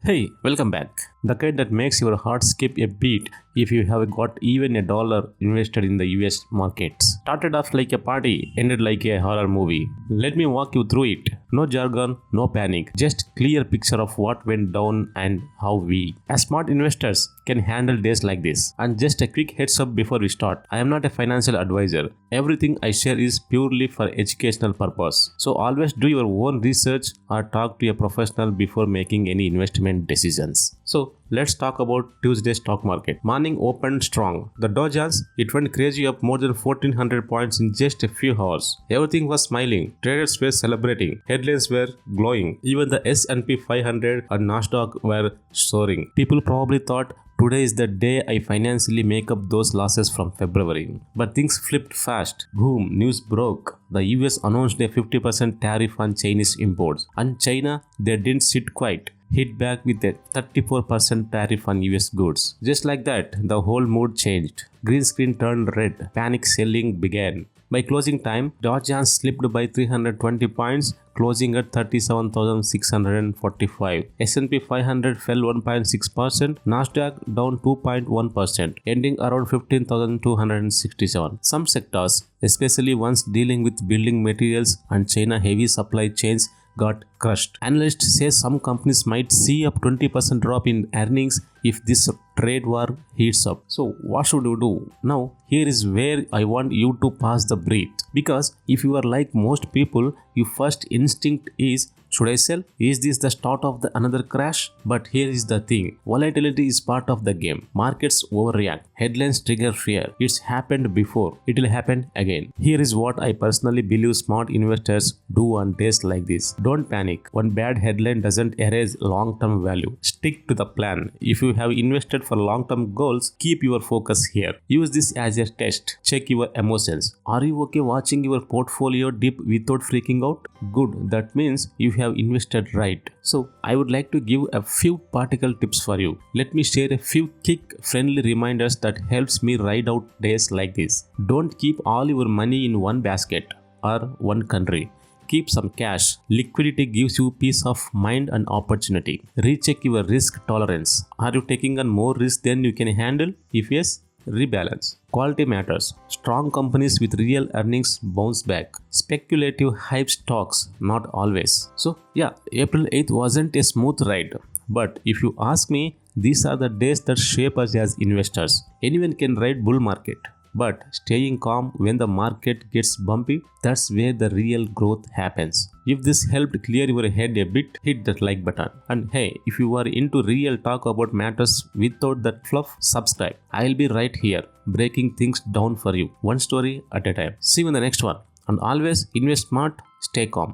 Hey, welcome back. The kind that makes your heart skip a beat if you have got even a dollar invested in the US markets. Started off like a party, ended like a horror movie. Let me walk you through it. No jargon, no panic, just clear picture of what went down and how we, as smart investors, can handle days like this. And just a quick heads up before we start. I am not a financial advisor. Everything I share is purely for educational purpose. So always do your own research or talk to a professional before making any investment decisions. So let's talk about Tuesday's stock market. Morning opened strong. The Dow Jones, it went crazy up more than 1400 points in just a few hours. Everything was smiling. Traders were celebrating. Headlines were glowing. Even the S&P 500 and Nasdaq were soaring. People probably thought today is the day I financially make up those losses from February. But things flipped fast. Boom, news broke. The US announced a 50% tariff on Chinese imports. And China, they didn't sit quiet. Hit back with a 34% tariff on US goods. Just like that, the whole mood changed. Green screen turned red. Panic selling began. By closing time, Dow Jones slipped by 320 points, closing at 37,645. S&P 500 fell 1.6%, Nasdaq down 2.1%, ending around 15,267. Some sectors, especially ones dealing with building materials and China heavy supply chains, got crushed. Analysts say some companies might see a 20% drop in earnings if this trade war heats up. So what should you do? Now here is where I want you to pass the breath, because if you are like most people, your first instinct is, should I sell? Is this the start of another crash? But here is the thing. Volatility is part of the game. Markets overreact. Headlines trigger fear. It's happened before. It will happen again. Here is what I personally believe smart investors do on days like this. Don't panic. One bad headline doesn't erase long-term value. Stick to the plan. If you have invested for long-term goals, keep your focus here. Use this as a test. Check your emotions. Are you okay watching your portfolio dip without freaking out? Good. That means you have invested right. So I would like to give a few practical tips for you. Let me share a few quick friendly reminders that helps me ride out days like this. Don't keep all your money in one basket or one country. Keep some cash. Liquidity gives you peace of mind and opportunity. Recheck your risk tolerance. Are you taking on more risk than you can handle? If yes, rebalance. Quality matters. Strong companies with real earnings bounce back. Speculative hype stocks, not always. So yeah, April 8th wasn't a smooth ride. But if you ask me, these are the days that shape us as investors. Anyone can ride bull market. But staying calm when the market gets bumpy, that's where the real growth happens. If this helped clear your head a bit, hit that like button. And hey, if you are into real talk about matters without that fluff, subscribe. I'll be right here, breaking things down for you, one story at a time. See you in the next one. And always invest smart, stay calm.